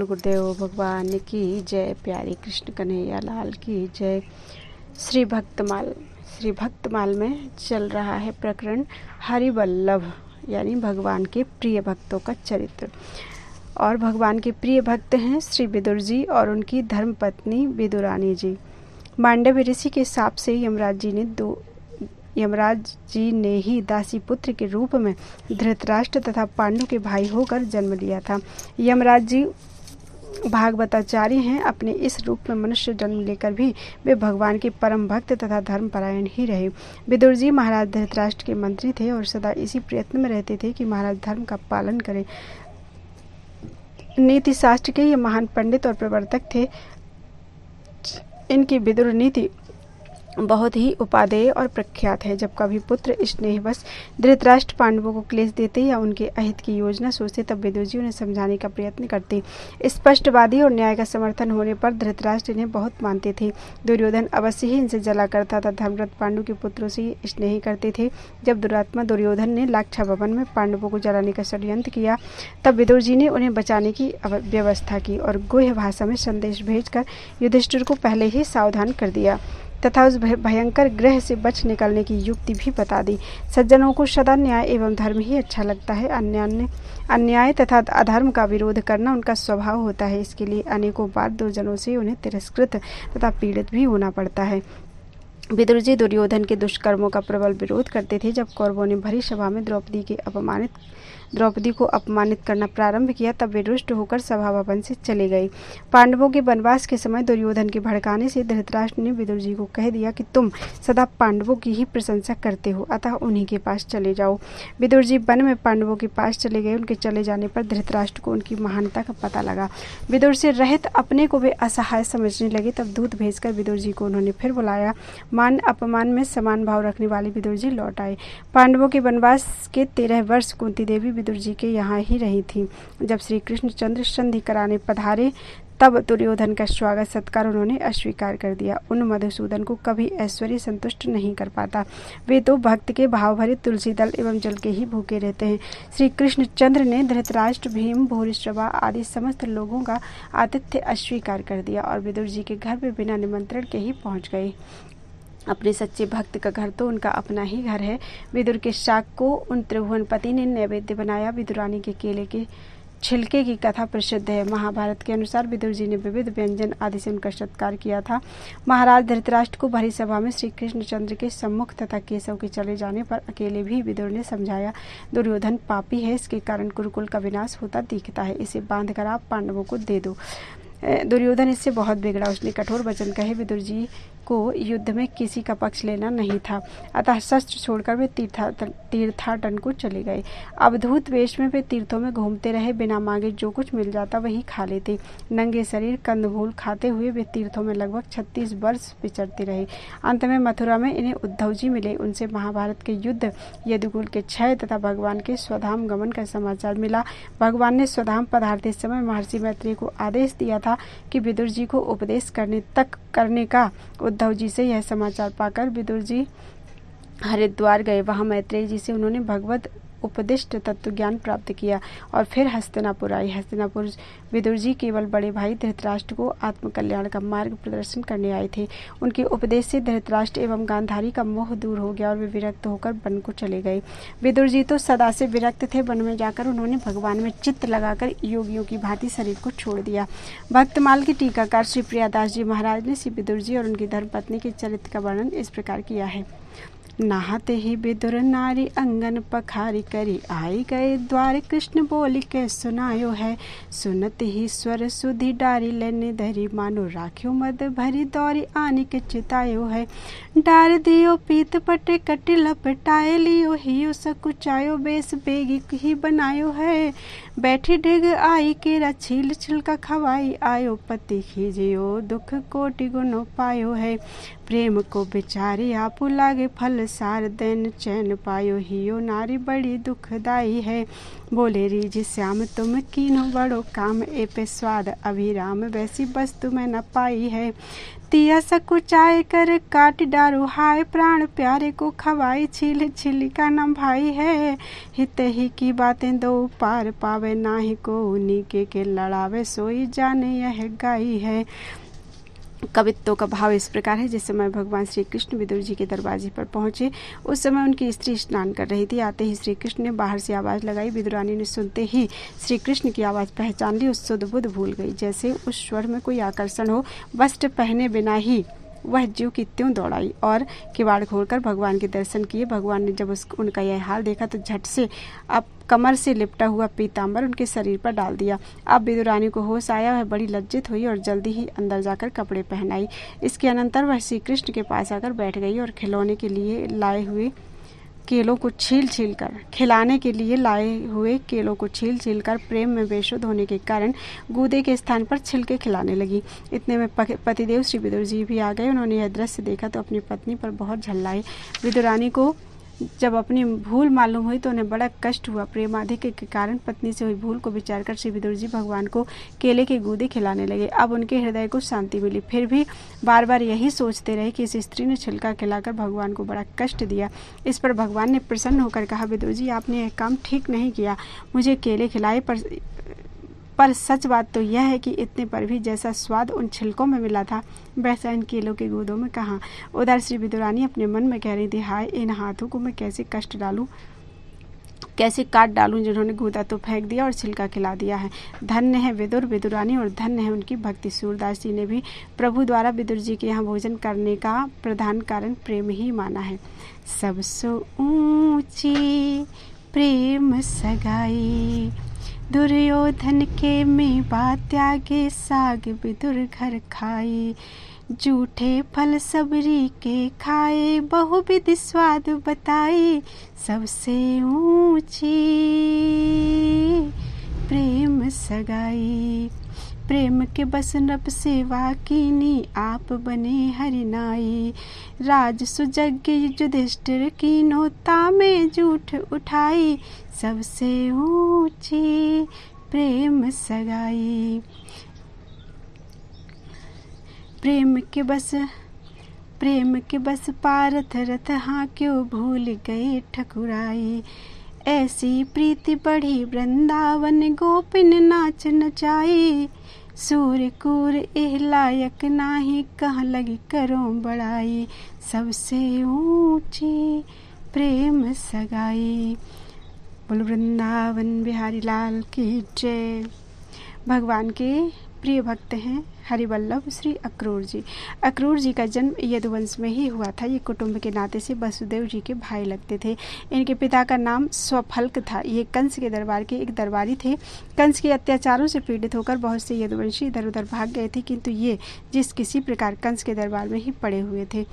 गुरुदेव भगवान की जय। प्यारी कृष्ण कन्हैया लाल की जय। श्री भक्तमाल में चल रहा है प्रकरण हरिवल्लभ यानी भगवान के प्रिय भक्तों का चरित्र। और भगवान के प्रिय भक्त हैं श्री विदुर जी और उनकी धर्मपत्नी विदुरानी जी। मांडव्य ऋषि के शाप से यमराज जी ने ही दासी पुत्र के रूप में धृतराष्ट्र तथा पांडु के भाई होकर जन्म लिया था। यमराज जी भागवताचार्य हैं। अपने इस रूप में मनुष्य जन्म लेकर भी वे भगवान के परम भक्त तथा धर्मपरायण ही रहे। विदुर जी महाराज धृतराष्ट्र के मंत्री थे और सदा इसी प्रयत्न में रहते थे कि महाराज धर्म का पालन करें। नीति शास्त्र के ये महान पंडित और प्रवर्तक थे। इनकी विदुर नीति बहुत ही उपादेय और प्रख्यात है। जब कभी पुत्र स्नेहवश धृतराष्ट्र पांडवों को क्लेश देते या उनके अहित की योजना सोचते तब विदुर जी उन्हें समझाने का प्रयत्न करते। स्पष्टवादी और न्याय का समर्थन होने पर धृतराष्ट्र इन्हें बहुत मानते थे। दुर्योधन अवश्य ही इनसे जला करता था। धर्मरथ पांडु के पुत्रों से स्नेह करते थे। जब दुरात्मा दुर्योधन ने लाक्षा भवन में पांडवों को जलाने का षड्यंत्र किया तब विदुर जी ने उन्हें बचाने की व्यवस्था की और गुह्य भाषा में संदेश भेजकर युधिष्ठिर को पहले ही सावधान कर दिया तथा उस भयंकर ग्रह से बच निकलने की युक्ति भी बता दी। सज्जनों को सदा न्याय एवं धर्म ही अच्छा लगता है। अन्याय तथा अधर्म का विरोध करना उनका स्वभाव होता है। इसके लिए अनेकों बार दुर्जनों से उन्हें तिरस्कृत तथा पीड़ित भी होना पड़ता है। विदुर जी दुर्योधन के दुष्कर्मों का प्रबल विरोध करते थे। जब कौरवों ने भरी सभा में द्रौपदी को अपमानित करना प्रारंभ किया तब वे रुष्ट होकर सभा भवन से चले गए। पांडवों के वनवास के समय दुर्योधन के भड़काने से धृतराष्ट्र ने विदुर जी को कह दिया कि तुम सदा पांडवों की ही प्रशंसा करते हो, अतः उन्हीं के पास चले जाओ। विदुर जी वन में पांडवों के पास चले गए। उनके चले जाने पर धृतराष्ट्र को उनकी महानता का पता लगा। विदुर से रहित अपने को वे असहाय समझने लगे। तब दूत भेजकर विदुर जी को उन्होंने फिर बुलाया। मान अपमान में समान भाव रखने वाले विदुर जी लौट आए। पांडवों के वनवास के 13 वर्ष कुंती देवी विदुर जी के यहाँ ही रही थी। जब श्री कृष्णचंद्र संधि कराने पधारे तब दुर्योधन का स्वागत सत्कार उन्होंने अस्वीकार कर दिया। उन मधुसूदन को कभी ऐश्वर्य संतुष्ट नहीं कर पाता। वे तो भक्त के भाव भरे तुलसी दल एवं जल के ही भूखे रहते हैं। श्री कृष्णचंद्र ने धृतराष्ट्र, भीम, भूरिश्रवा आदि समस्त लोगों का आतिथ्य अस्वीकार कर दिया और विदुर जी के घर में बिना निमंत्रण के ही पहुँच गए। अपने सच्चे भक्त का घर तो उनका अपना ही घर है। विदुर के शाक को उन त्रिभुवनपति ने नैवेद्य बनाया। विदुरानी के केले के छिलके की कथा प्रसिद्ध है। महाभारत के अनुसार विदुर जी ने विविध व्यंजन आदि से उनका सत्कार किया था। महाराज धृतराष्ट्र को भरी सभा में श्री कृष्णचंद्र के सम्मुख तथा केशव के चले जाने पर अकेले भी विदुर ने समझाया, दुर्योधन पापी है, इसके कारण कुरुकुल का विनाश होता दिखता है। इसे बांध कर आप पांडवों को दे दो। दुर्योधन इससे बहुत बिगड़ा। उसने कठोर वचन कहे। विदुर जी को युद्ध में किसी का पक्ष लेना नहीं था, अतः शस्त्र छोड़कर वे तीर्थाटन को चले गए। अवधूत वेश में वे तीर्थों में घूमते रहे। बिना मांगे जो कुछ मिल जाता वही खा लेते। नंगे शरीर कंदमूल खाते हुए वे तीर्थों में लगभग 36 वर्ष विचरते रहे। अंत में मथुरा में इन्हें उद्धव जी मिले। उनसे महाभारत के युद्ध, यदुकुल के क्षय तथा भगवान के स्वधाम गमन का समाचार मिला। भगवान ने स्वधाम पधारते समय महर्षि मैत्रेय को आदेश दिया था कि विदुर जी को उपदेश करने का। उद्धव जी से यह समाचार पाकर विदुर जी हरिद्वार गए। वहां मैत्रेय जी से उन्होंने भगवत उपदिष्ट तत्व ज्ञान प्राप्त किया और फिर हस्तिनापुर आए। हस्तिनापुर विदुर जी केवल बड़े भाई धृतराष्ट्र को आत्मकल्याण का मार्ग प्रदर्शन करने आए थे। उनके उपदेश से धृतराष्ट्र एवं गांधारी का मोह दूर हो गया और वे विरक्त होकर वन को चले गए। विदुर जी तो सदा से विरक्त थे। वन में जाकर उन्होंने भगवान में चित्त लगाकर योगियों की भांति शरीर को छोड़ दिया। भक्तमाल के टीकाकार श्री प्रियादास जी महाराज ने श्री विदुर जी और उनकी धर्मपत्नी के चरित्र का वर्णन इस प्रकार किया है। नहाते ही विदुर नारी अंगन पखारी करी, आई गए द्वार कृष्ण बोली के सुनायो है। सुनत ही स्वर सुधि डारी लेने धरी, मानो राख्यो मद भरी दौरी आनी के चितायो है। डार दियो पीत पटे कटी लपटाए लियो, हियो सकुचायो बेस बेगी ही बनायो है। बैठी डिग आई के छील छिलका खवाई, आयो पति खीजियो दुख कोटि गुनो पायो है। प्रेम को बिचारी आपु लागे फल सार, दैन चैन पायो हियो नारी बड़ी दुखदाई है। बोले रीझ श्याम तुम कीन्हो बड़ो काम, ए पे स्वाद अभिराम वैसी वस्तु में न पाई है। पतिया सकुचाए कर काट डारो हाय, प्राण प्यारे को खवाई छील छील का नाम भाई है। हित ही की बातें दो पार पावे, नाही को उन्हीं के लड़ावे, सोई जाने यह गाई है। कवित्व का भाव इस प्रकार है, जिस समय भगवान श्री कृष्ण विदुर जी के दरवाजे पर पहुंचे, उस समय उनकी स्त्री स्नान कर रही थी। आते ही श्री कृष्ण ने बाहर से आवाज लगाई। विदुरानी ने सुनते ही श्री कृष्ण की आवाज पहचान ली। उस सुध बुध भूल गई, जैसे उस स्वर में कोई आकर्षण हो। वस्त्र पहने बिना ही वह ज्यों की त्यों दौड़ाई और किवाड़ खोलकर भगवान के दर्शन किए। भगवान ने जब उनका यह हाल देखा तो झट से अब कमर से लिपटा हुआ पीताम्बर उनके शरीर पर डाल दिया। अब विदुरानी को होश आया, वह बड़ी लज्जित हुई और जल्दी ही अंदर जाकर कपड़े पहनाई। इसके अनंतर वह श्री कृष्ण के पास आकर बैठ गई और खिलाने के लिए लाए हुए केलों को छील छील कर प्रेम में बेशुद्ध होने के कारण गूदे के स्थान पर छिलके खिलाने लगी। इतने में पतिदेव श्री विदुर जी भी आ गए। उन्होंने यह दृश्य देखा तो अपनी पत्नी पर बहुत झल्लाए। विदुरानी को जब अपनी भूल मालूम हुई तो उन्हें बड़ा कष्ट हुआ। प्रेमाधिक्य के कारण पत्नी से हुई भूल को विचार कर श्री विदुर जी भगवान को केले के गूदे खिलाने लगे। अब उनके हृदय को शांति मिली, फिर भी बार बार यही सोचते रहे कि इस स्त्री ने छिलका खिलाकर भगवान को बड़ा कष्ट दिया। इस पर भगवान ने प्रसन्न होकर कहा, विदुर जी आपने यह काम ठीक नहीं किया। मुझे केले खिलाए पर सच बात तो यह है कि इतने पर भी जैसा स्वाद उन छिलकों में मिला था वैसा इन केलों के गूदों में कहाँ। उधर श्री विदुरानी अपने मन में कह रही थी, हाय इन हाथों को मैं कैसे काट डालूं जिन्होंने गूदा तो फेंक दिया और छिलका खिला दिया है। धन्य है विदुर विदुरानी और धन्य है उनकी भक्ति। सूरदास जी ने भी प्रभु द्वारा विदुर जी के यहाँ भोजन करने का प्रधान कारण प्रेम ही माना है। सबसे ऊंची प्रेम सगाई, दुर्योधन के मेवा त्यागे, साग विदुर घर खाई। जूठे फल सबरी के खाए, बहुविध स्वाद बताई। सबसे ऊंची प्रेम सगाई, प्रेम के बस नभ सेवा कीनी, आप बने हरिनाई। राज सुजज्ञ युधिष्ठिर कीनो, तामे जूठ उठाई। सबसे ऊंची प्रेम सगाई, प्रेम के बस पारथ रथ, हाँ क्यों भूल गए ठकुराई। ऐसी प्रीति बढ़ी वृंदावन, गोपिन नाच नचाई। सूर्य कूर एह लायक नाही, कहाँ लगी करो बड़ाई। सबसे ऊंची प्रेम सगाई। बोल वृंदावन बिहारी लाल की जय। भगवान के प्रिय भक्त हैं हरिवल्लभ श्री अक्रूर जी। अक्रूर जी का जन्म यदुवंश में ही हुआ था। ये कुटुंब के नाते से वसुदेव जी के भाई लगते थे। इनके पिता का नाम स्वफल्क था। ये कंस के दरबार के एक दरबारी थे। कंस के अत्याचारों से पीड़ित होकर बहुत से यदुवंशी इधर उधर भाग गए थे, किंतु ये जिस किसी प्रकार कंस के दरबार में ही पड़े हुए थे।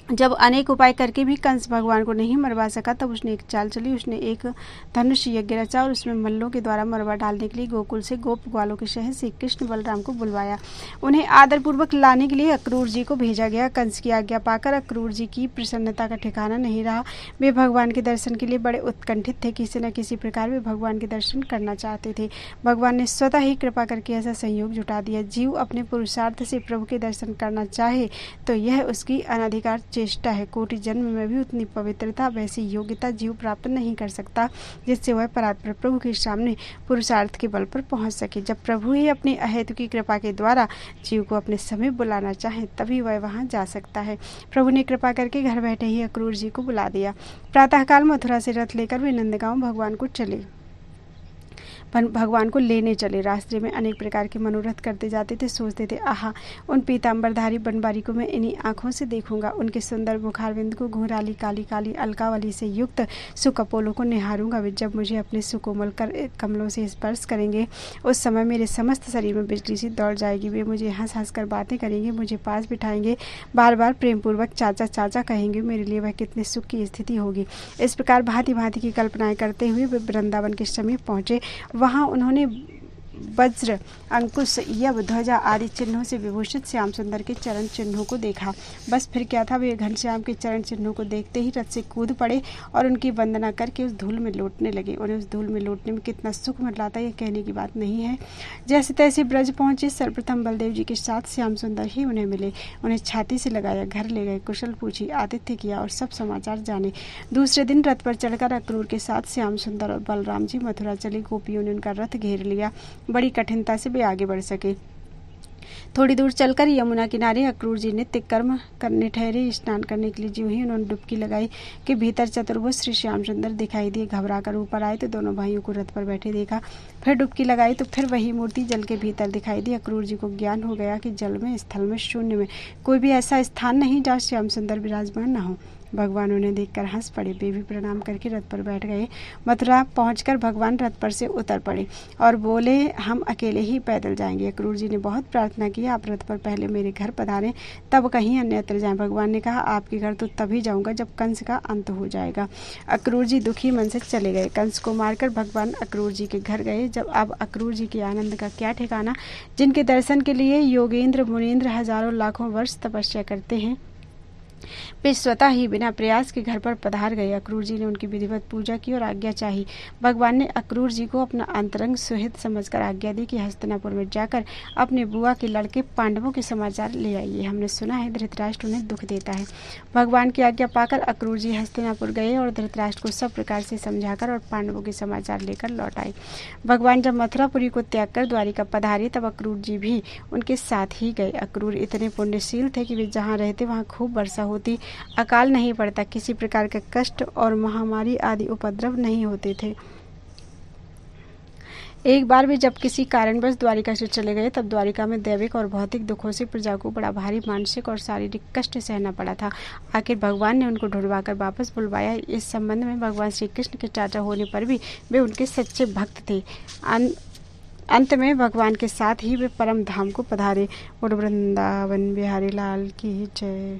जब अनेक उपाय करके भी कंस भगवान को नहीं मरवा सका, तब उसने एक चाल चली। उसने एक धनुष यज्ञ रचा और उसमें मल्लों के द्वारा मरवा डालने के लिए गोकुल से गोप ग्वालों के शहर से कृष्ण बलराम को बुलवाया। उन्हें आदरपूर्वक लाने के लिए अक्रूर जी को भेजा गया। कंस की आज्ञा पाकर अक्रूर जी की प्रसन्नता का ठिकाना नहीं रहा। वे भगवान के दर्शन के लिए बड़े उत्कंठित थे। किसी न किसी प्रकार वे भगवान के दर्शन करना चाहते थे। भगवान ने स्वतः ही कृपा करके ऐसा संयोग जुटा दिया। जीव अपने पुरुषार्थ से प्रभु के दर्शन करना चाहे तो यह उसकी अनधिकार चेष्टा है। कोटि जन्म में भी उतनी पवित्रता, वैसी योग्यता जीव प्राप्त नहीं कर सकता जिससे वह परात्पर प्रभु के सामने पुरुषार्थ के बल पर पहुंच सके। जब प्रभु ही अपनी अहेतु की कृपा के द्वारा जीव को अपने समीप बुलाना चाहे तभी वह वहां जा सकता है। प्रभु ने कृपा करके घर बैठे ही अक्रूर जी को बुला दिया। प्रातःकाल मथुरा से रथ लेकर वे नंदगांव भगवान को लेने चले। रास्ते में अनेक प्रकार के मनोरथ करते जाते थे। सोचते थे, आहा उन पीताम्बरधारी बनबारी को मैं इन्हीं आंखों से देखूंगा। उनके सुंदर मुखारविंद को, घुंघराली काली काली अलकावली से युक्त सुकपोलों को निहारूंगा। वे जब मुझे अपने सुकोमल कमलों से स्पर्श करेंगे उस समय मेरे समस्त शरीर में बिजली सी दौड़ जाएगी। वे मुझे हंस हंस कर बातें करेंगे, मुझे पास बिठाएंगे, बार बार प्रेम पूर्वक चाचा चाचा कहेंगे। मेरे लिए वह कितने सुख की स्थिति होगी। इस प्रकार भांति भांति की कल्पनाएं करते हुए वे वृंदावन के समीप पहुंचे। वहां उन्होंने वज्र, अंकुश, यव, ध्वजा आदि चिन्हों से विभूषित श्याम सुंदर के चरण चिन्हों को देखा। बस फिर क्या था, वे घनश्याम के चरण चिन्हों को देखते ही रथ से कूद पड़े और उनकी वंदना करके उस धूल में लौटने लगे। उन्हें उस धूल में लौटने में कितना सुख मिल रहा था, यह कहने की बात नहीं है। जैसे तैसे ब्रज पहुंचे। सर्वप्रथम बलदेव जी के साथ श्याम सुंदर ही उन्हें मिले। उन्हें छाती से लगाया, घर ले गए, कुशल पूछी, आतिथ्य किया और सब समाचार जाने। दूसरे दिन रथ पर चढ़कर अक्रूर के साथ श्याम सुंदर और बलराम जी मथुरा चले। गोपियों ने उनका रथ घेर लिया। बड़ी कठिनता से वे आगे बढ़ सके। थोड़ी दूर चलकर यमुना किनारे अक्रूर जी नित्य कर्म करने ठहरे। स्नान करने के लिए ज्यों ही उन्होंने डुबकी लगाई कि भीतर चतुर्भुज श्री श्याम सुंदर दिखाई दिए। घबराकर ऊपर आए तो दोनों भाइयों को रथ पर बैठे देखा। फिर डुबकी लगाई तो फिर वही मूर्ति जल के भीतर दिखाई दी। अक्रूर जी को ज्ञान हो गया कि जल में, स्थल में, शून्य में कोई भी ऐसा स्थान नहीं जहाँ श्याम सुंदर विराजमान न हो। भगवान उन्हें देखकर हंस पड़े। वे भी प्रणाम करके रथ पर बैठ गए। मथुरा पहुंचकर भगवान रथ पर से उतर पड़े और बोले, हम अकेले ही पैदल जाएंगे। अक्रूर जी ने बहुत प्रार्थना की, आप रथ पर पहले मेरे घर पधारें, तब कहीं अन्यत्र जाएं। भगवान ने कहा, आपके घर तो तभी जाऊंगा जब कंस का अंत हो जाएगा। अक्रूर जी दुखी मन से चले गए। कंस को मारकर भगवान अक्रूर जी के घर गए। जब अब अक्रूर जी के आनंद का क्या ठिकाना, जिनके दर्शन के लिए योगेंद्र मुनीन्द्र हजारों लाखों वर्ष तपस्या करते हैं, वे स्वतः ही बिना प्रयास के घर पर पधार गए। अक्रूर जी ने उनकी विधिवत पूजा की और आज्ञा चाही। भगवान ने अक्रूर जी को अपना अंतरंग सुहित समझकर आज्ञा दी कि हस्तिनापुर में जाकर अपने बुआ के लड़के पांडवों के समाचार ले आइए। हमने सुना है धृतराष्ट्र उन्हें दुख देता है। भगवान की आज्ञा पाकर अक्रूर जी हस्तिनापुर गए और धृतराष्ट्र को सब प्रकार से समझाकर और पांडवों के समाचार लेकर लौट आए। भगवान जब मथुरापुरी को त्याग कर द्वारिका पधारे तब अक्रूर जी भी उनके साथ ही गए। अक्रूर इतने पुण्यशील थे कि वे जहाँ रहते वहाँ खूब वर्षा होती, अकाल नहीं पड़ता, किसी प्रकार का कष्ट और महामारी आदि उपद्रव नहीं होते थे। एक बार वे जब किसी कारणवश द्वारिका से चले गए तब द्वारिका में दैविक और भौतिक दुखों से प्रजा को बड़ा भारी मानसिक और शारीरिक कष्ट सहना पड़ा था। आखिर भगवान ने उनको ढूंढवाकर वापस बुलवाया। इस संबंध में भगवान श्री कृष्ण के चाचा होने पर भी वे उनके सच्चे भक्त थे। अंत में भगवान के साथ ही वे परम धाम को पधारे। वृंदावन बिहारी लाल की जय।